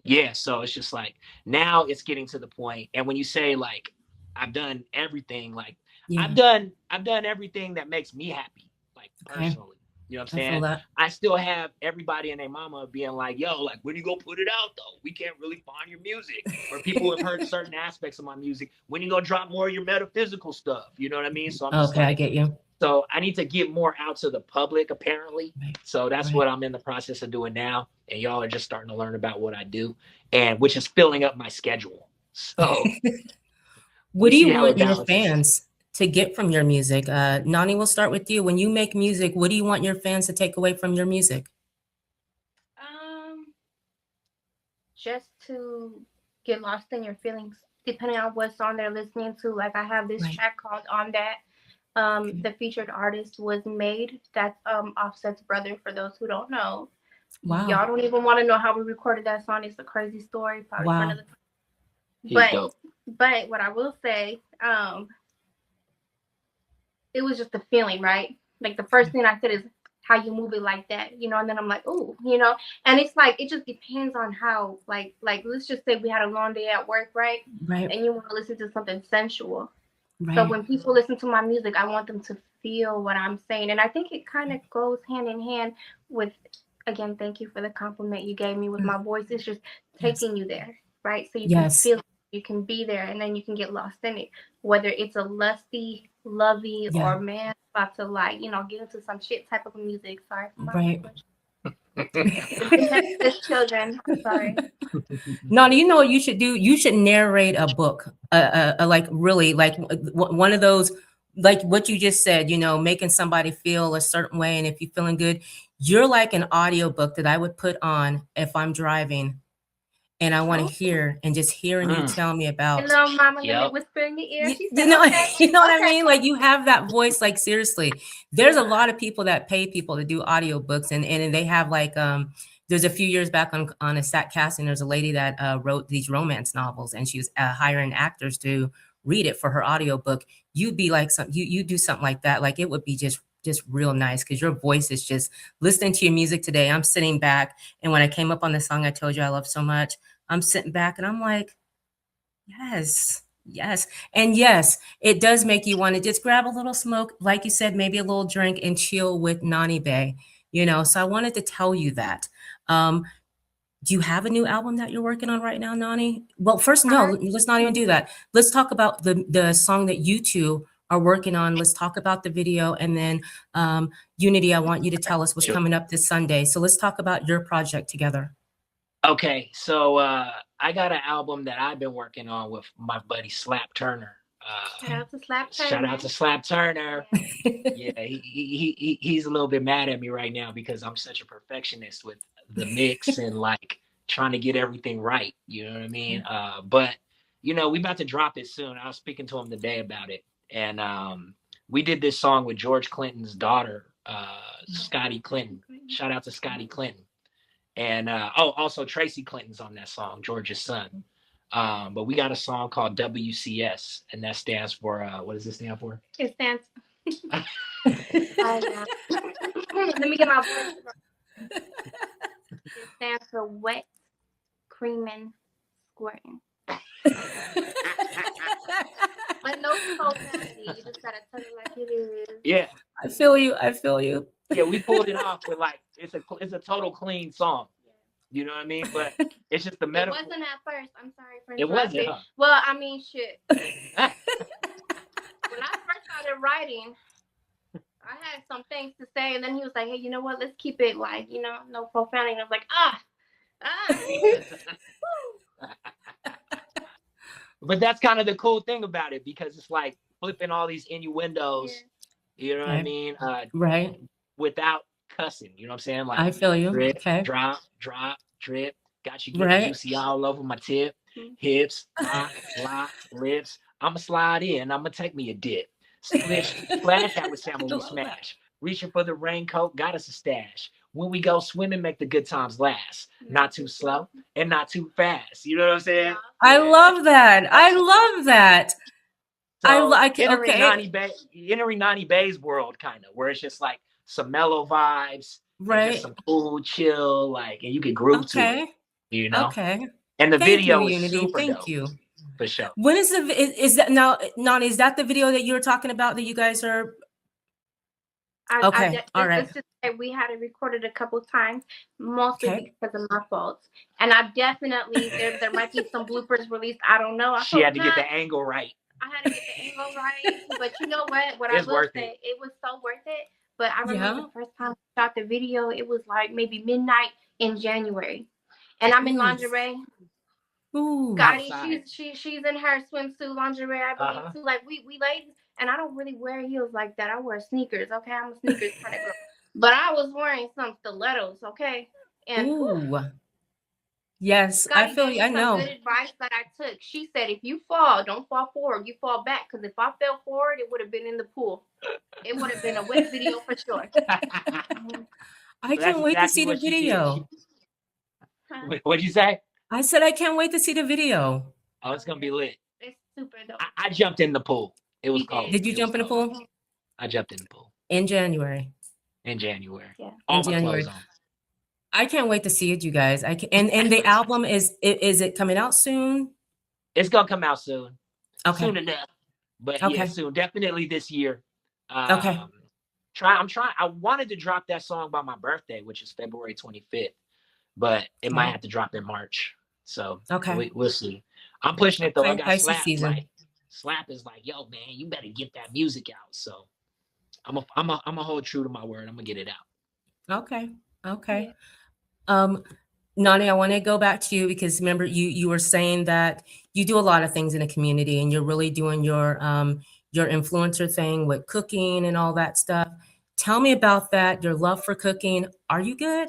yeah. So it's just like now it's getting to the point, and when you say like I've done everything, like I've done everything that makes me happy, like personally. You know what I'm saying? I still have everybody and their mama being like, yo, like, when you go put it out, though? We can't really find your music. Or people have heard certain aspects of my music. When you gonna drop more of your metaphysical stuff? You know what I mean? So I'm just like, I get you. So I need to get more out to the public, apparently. So that's what I'm in the process of doing now. And y'all are just starting to learn about what I do, and which is filling up my schedule. So what do you want your fans to get from your music? Nani, we'll start with you. When you make music, what do you want your fans to take away from your music? Just to get lost in your feelings, depending on what song they're listening to. Like I have this track called On That. The featured artist was Made. That's Offset's brother, for those who don't know. Wow. Y'all don't even want to know how we recorded that song. It's a crazy story. Probably for another time. But what I will say, it was just a feeling, right? Like the first thing I said is how you move it like that, you know, and then I'm like, oh, you know, and it's like, it just depends on how, like let's just say we had a long day at work, right? Right. And you want to listen to something sensual. Right. So when people listen to my music, I want them to feel what I'm saying. And I think it kind of goes hand in hand with, again, thank you for the compliment you gave me with my voice. It's just taking you there, right? So you can feel it, you can be there, and then you can get lost in it. Whether it's a lusty, lovey, or man about to, like, you know, get into some shit type of music. Sorry for my language. Children, sorry. Nani, you know what you should do? You should narrate a book, like really, like one of those, like what you just said, you know, making somebody feel a certain way. And if you're feeling good, you're like an audio book that I would put on if I'm driving and I want to hear, and just hearing you tell me about. Hello, mama, let me whisper in your ear. She said, you know what I mean? Like you have that voice, like seriously. There's a lot of people that pay people to do audiobooks, and they have like there's a few years back on a sat casting, there's a lady that wrote these romance novels, and she was hiring actors to read it for her audiobook. You'd be like you do something like that. Like it would be just real nice, because your voice is just, listening to your music today, I'm sitting back, and when I came up on the song I told you I love so much, I'm sitting back and I'm like, yes. And yes, it does make you want to just grab a little smoke, like you said, maybe a little drink, and chill with Nani Bae, you know. So I wanted to tell you that. Do you have a new album that you're working on right now, Nani? Well, first, no, let's not even do that. Let's talk about the song that you two are working on. Let's talk about the video, and then Unity, I want you to tell us what's coming up this Sunday. So let's talk about your project together. Okay, so I got an album that I've been working on with my buddy Slap Turner. Shout out to Slap Turner. Shout out to Slap Turner. Yeah, he's a little bit mad at me right now because I'm such a perfectionist with the mix and like trying to get everything right. You know what I mean? But you know, we about to drop it soon. I was speaking to him today about it, and we did this song with George Clinton's daughter, Scotty Clinton. Shout out to Scotty Clinton. And also Tracy Clinton's on that song, George's son. But we got a song called WCS, and that stands for what does it stand for? It stands. Let me get my voice. It stands for wet, creaming, squirting. But no profanity. You just gotta tell it like it is. Yeah, I feel you. Yeah, we pulled it off with like it's a total clean song. You know what I mean? But it's just the metaphor. It wasn't at first. I'm sorry for it wasn't. Huh? Well, I mean, shit. When I first started writing, I had some things to say, and then he was like, "Hey, you know what? Let's keep it like, you know, no profanity." And I was like, But that's kind of the cool thing about it, because it's like flipping all these innuendos. Yeah. You know what I mean? Right. Without cussing. You know what I'm saying? Like I feel you. drip, Okay. drop, drop, drip. Got you getting Right. juicy all over my tip, hips, lock, lips. I'ma slide in. I'ma take me a dip. Splish, splash, that would sound when we smash. Reaching for the raincoat, got us a stash. When we go swimming, make the good times last. Not too slow and not too fast. You know what I'm saying? I love that. I love that. So I like entering okay. entering Nani Bae's world, kind of where it's just like some mellow vibes and Right. just some cool, chill, like, and you can groove to it, Okay. you know. Okay. And the Thank you, video is Unity. super Thank dope, you. for sure. When is is that now, Nani? Is that the video that you were talking about that you guys are? Okay. All right. Let's just say we had it recorded a couple times, mostly Okay. because of my fault. And I've definitely there might be some bloopers released. I don't know. She had to get the angle right. I had to get the angle right. But you know what? What It's I will worth say, it. it was so worth it. But I remember Yeah. the first time I shot the video, it was like maybe midnight in January. And I'm in lingerie. Ooh. Gotti, she's in her swimsuit lingerie, I believe too. Like we ladies, and I don't really wear heels like that. I wear sneakers, okay? I'm a sneakers kind of girl. But I was wearing some stilettos, okay? And Ooh. Yes, I Gotti feel gave you. me I some know. good advice that I took. She said, if you fall, don't fall forward. You fall back. Because if I fell forward, it would have been in the pool. It would have been a wet video for sure. I can't wait to see the video. What'd you say? I said I can't wait to see the video. Oh, it's gonna be lit. It's super dope. I jumped in the pool. It was cold. Did you jump in the pool? I jumped in the pool in January? in January. Yeah. All In my January. clothes on. I can't wait to see it, you guys. I can, and the album is it coming out soon? It's gonna come out soon. Okay. Soon enough. But Okay. yeah, soon. Definitely this year. Okay. I'm trying. I wanted to drop that song by my birthday, which is February 25th, but it might have to drop in March. So Okay. we'll see. I'm pushing it though. I got Pisces Slap. season. Like Slap is like, yo, man, you better get that music out. So I'm a hold true to my word. I'm gonna get it out. Okay. Okay. Nani, I want to go back to you because remember you were saying that you do a lot of things in the community and you're really doing your influencer thing with cooking and all that stuff. Tell me about that, your love for cooking. Are you good?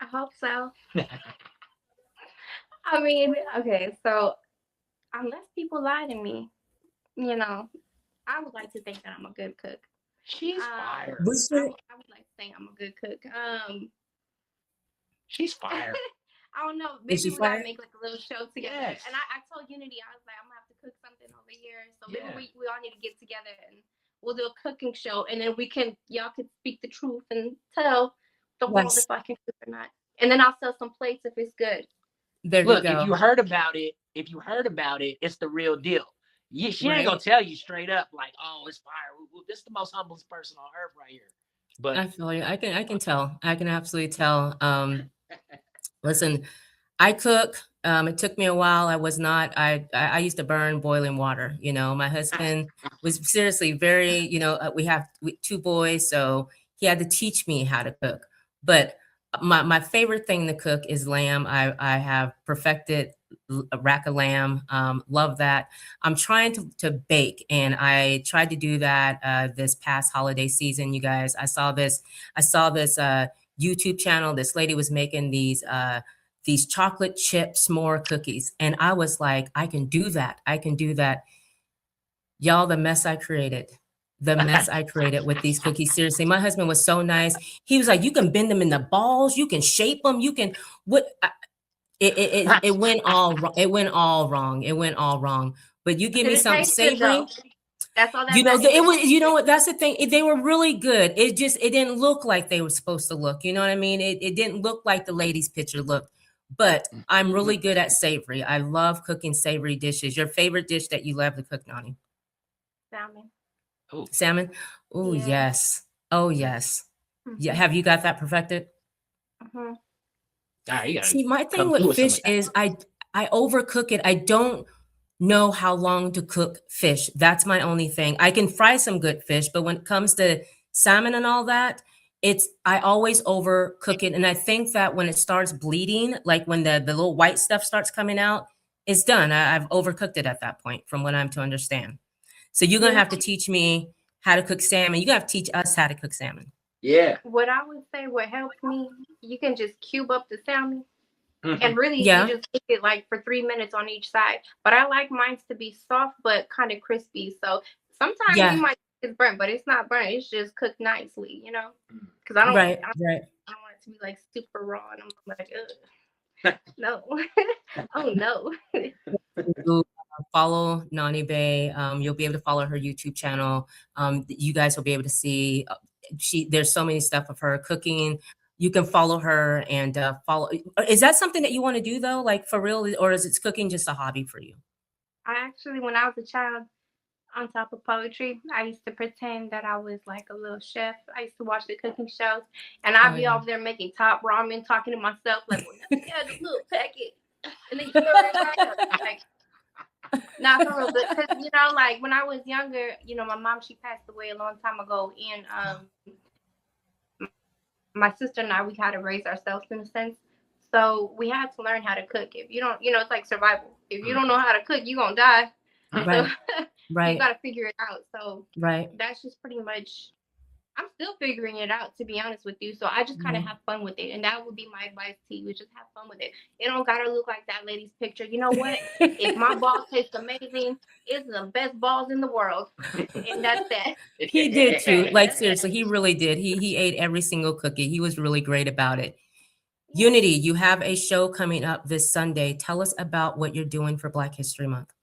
I hope so. I mean, okay, so unless people lie to me, you know, I would like to think that I'm a good cook. She's fire. I would like to think I'm a good cook. She's fire. I don't know. Maybe we gotta make like a little show together. Yes. And I told Unity, I was like, I'm gonna have to cook something over here. So maybe we all need to get together and we'll do a cooking show, and then y'all could speak the truth and tell the world if I can cook or not. And then I'll sell some plates if it's good. There Look, you go. if you heard about it, it's the real deal. She ain't gonna tell you straight up like, oh, it's fire. This is the most humblest person on earth right here. But I feel you. I can tell. I can absolutely tell. Listen, I cook. It took me a while. I was not. I used to burn boiling water. You know, my husband was seriously very. You know, we have two boys, so he had to teach me how to cook. But my favorite thing to cook is lamb. I have perfected a rack of lamb. Love that. I'm trying to bake, and I tried to do that this past holiday season. You guys, I saw this YouTube channel. This lady was making these chocolate chip s'more cookies, and I was like, I can do that. I can do that. Y'all, the mess I created. The mess I created with these cookies. Seriously, my husband was so nice. He was like, you can bend them in the balls. You can shape them. You can it went all wrong. It went all wrong. It went all wrong. But you give me something savory. That's all that you know, matters. it was, you know what, that's the thing. They were really good. It didn't look like they were supposed to look. You know what I mean? It didn't look like the lady's picture looked. But I'm really good at savory. I love cooking savory dishes. Your favorite dish that you love to cook, Nani? Salmon. Oh. Salmon? Oh, Yeah. yes. Oh, yes. Yeah. Have you got that perfected? See, my thing with fish is I overcook it. I don't know how long to cook fish. That's my only thing. I can fry some good fish, but when it comes to salmon and all that, I always overcook it. And I think that when it starts bleeding, like when the little white stuff starts coming out, it's done. I've overcooked it at that point, from what I'm to understand. So you're gonna have to teach me how to cook salmon. You're gonna have to teach us how to cook salmon. Yeah. What I would say, what helps me, you can just cube up the salmon. Mhm. And really, Yeah. you just cook it like for 3 minutes on each side. But I like mine to be soft but kind of crispy. So sometimes Yeah. you might think it's burnt, but it's not burnt. It's just cooked nicely, you know? Because I don't, Right. I Right. don't want it to be like super raw. And I'm like, ugh, no. Oh, no. You, follow Nani Bae. You'll be able to follow her YouTube channel. You guys will be able to see there's so many stuff of her cooking. You can follow her and follow. Is that something that you want to do though, like for real, or is it cooking just a hobby for you? I actually, when I was a child, on top of poetry, I used to pretend that I was like a little chef. I used to watch the cooking shows, and I'd Oh, be yeah. over there making top ramen, talking to myself like, "Well, let me add a little packet," and then stir it right up. Like, not for real, but because like when I was younger, my mom she passed away a long time ago, and my sister and I we had to raise ourselves in a sense. So we had to learn how to cook. If you don't, it's like survival. If you don't know how to cook, you're gonna die. So Right. you Right. got to figure it out. So Right. that's just pretty much. I'm still figuring it out, to be honest with you. So I just kind of have fun with it, and that would be my advice to you: is just have fun with it. It don't gotta look like that lady's picture. You know what? If my balls taste amazing, it's the best balls in the world, and that's that. He did too. Like seriously, he really did. He ate every single cookie. He was really great about it. Yeah. Unity, you have a show coming up this Sunday. Tell us about what you're doing for Black History Month.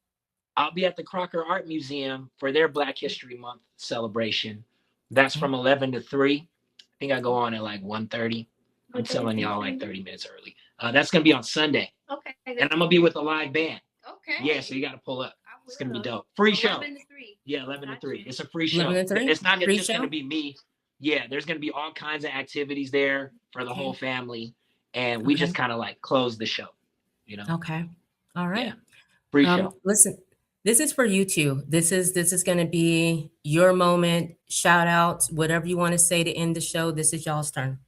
I'll be at the Crocker Art Museum for their Black History Month celebration. That's Okay. from 11 to 3. I think I go on at like 1:30. I'm What day telling is y'all it? like 30 minutes early. That's going to be on Sunday. Okay. And I'm going to be with a live band. Okay. Yeah, so you got to pull up. I It's going to be will. dope. Free show. 11 to 3. Yeah, 11 to Gotcha. 3. It's a free 11 show. to 3? It's not Free just going show? to be me. Yeah, there's going to be all kinds of activities there for the Okay. whole family. And we just Okay. kind of like close the show, Okay. All right. Yeah. Free show. Listen, this is for you two. This is going to be your moment. Shout outs, whatever you want to say to end the show. This is y'all's turn.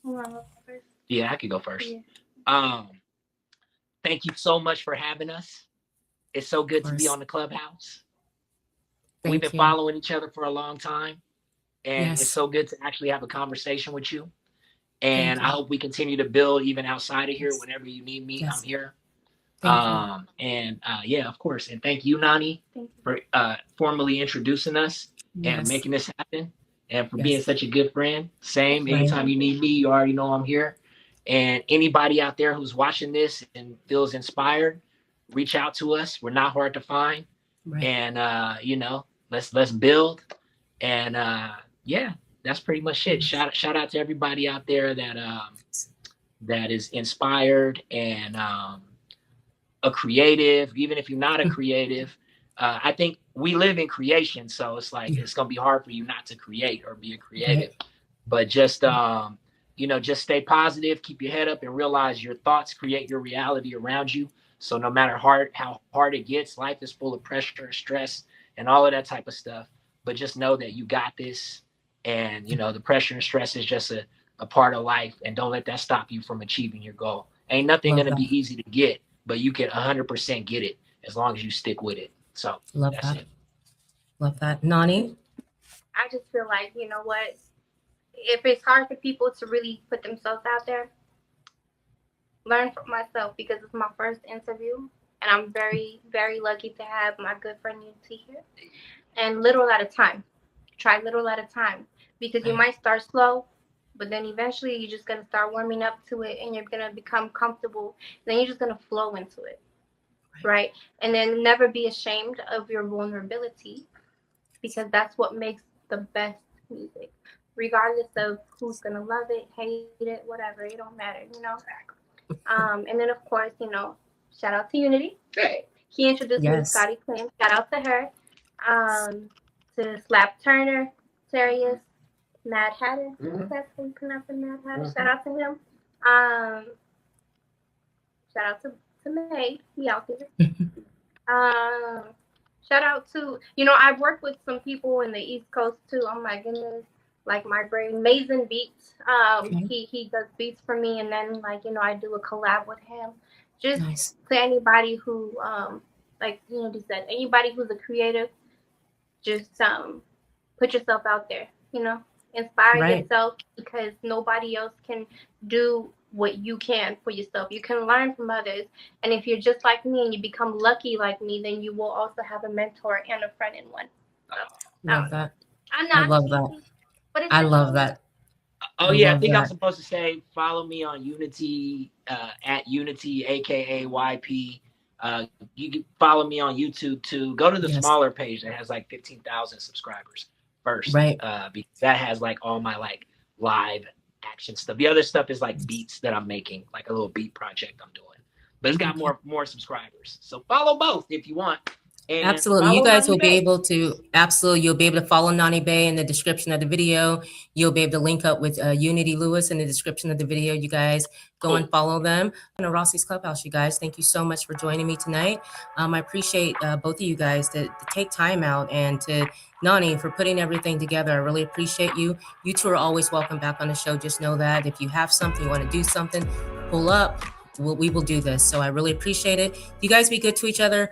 You wanna go first? Yeah, I could go first. Yeah. Thank you so much for having us. It's so good to be course. on the Clubhouse. Thank We've been you. following each other for a long time, and it's Yes. so good to actually have a conversation with you. Thank And I you. hope we continue to build even outside of here. Yes. Whenever you need me, Yes. I'm here. Thank you. And yeah, of course. And thank you, Nani, Thank you. for formally introducing us and Yes. making this happen, and for being Yes. such a good friend. Same. Right. Anytime you need me, you already know I'm here. And anybody out there who's watching this and feels inspired, reach out to us. We're not hard to find. Right. And let's build. And yeah, that's pretty much it. Shout out to everybody out there that is inspired and a creative. Even if you're not a creative, I think we live in creation, so it's like it's gonna be hard for you not to create or be a creative. Right. But just just stay positive, keep your head up, and realize your thoughts create your reality around you. So no matter how hard it gets, life is full of pressure, stress, and all of that type of stuff. But just know that you got this, and the pressure and stress is just a part of life, and don't let that stop you from achieving your goal. Ain't nothing Love gonna be that. easy to get, but you can 100% get it as long as you stick with it. So Love that's that. it. Love that. Nani? I just feel like, you know what? If it's hard for people to really put themselves out there, learn from myself, because it's my first interview, and I'm very, very lucky to have my good friend Unity here. And little at a time. Try little at a time, because you might start slow, but then eventually you're just gonna start warming up to it, and you're gonna become comfortable. Then you're just gonna flow into it, right? And then never be ashamed of your vulnerability, because that's what makes the best music, regardless of who's gonna love it, hate it, whatever. It don't matter. And then of course, shout out to Unity. Hey. He introduced me to Yes. Scotty Quinn. Shout out to her. To Slap Turner, Serious, Mad Hatter. That's how you pronounce it, Mad Hatter. Shout out to him. Shout out to May. He out there. Shout out to, I've worked with some people in the East Coast too. Oh my goodness. Like my brain, Mason Beats. He does beats for me, and then I do a collab with him. Just Nice. to anybody who like Unity said, anybody who's a creative, just put yourself out there. you know, inspire Right. yourself, because nobody else can do what you can for yourself. You can learn from others. And if you're just like me and you become lucky like me, then you will also have a mentor and a friend in one. So, Love that. I'm I not love that. cheesy, but it's I the love truth. that. Oh I yeah, I love think I'm that. supposed to say follow me on Unity at Unity, aka YP. You can follow me on YouTube too. Go to the Yes. smaller page that has like 15,000 subscribers first, Right. because that has like all my like live action stuff. The other stuff is like beats that I'm making, like a little beat project I'm doing. But it's got Okay. more subscribers. So follow both if you want. And Absolutely. follow You guys Nani will be Bae. able to, you'll be able to follow Nani Bae in the description of the video. You'll be able to link up with Unity Lewis in the description of the video. You guys go and follow them. And Rossie's Clubhouse, you guys. Thank you so much for joining me tonight. I appreciate both of you guys to take time out, and to Nani for putting everything together. I really appreciate you. You two are always welcome back on the show. Just know that if you have something, you want to do something, pull up. We will do this. So I really appreciate it. You guys be good to each other.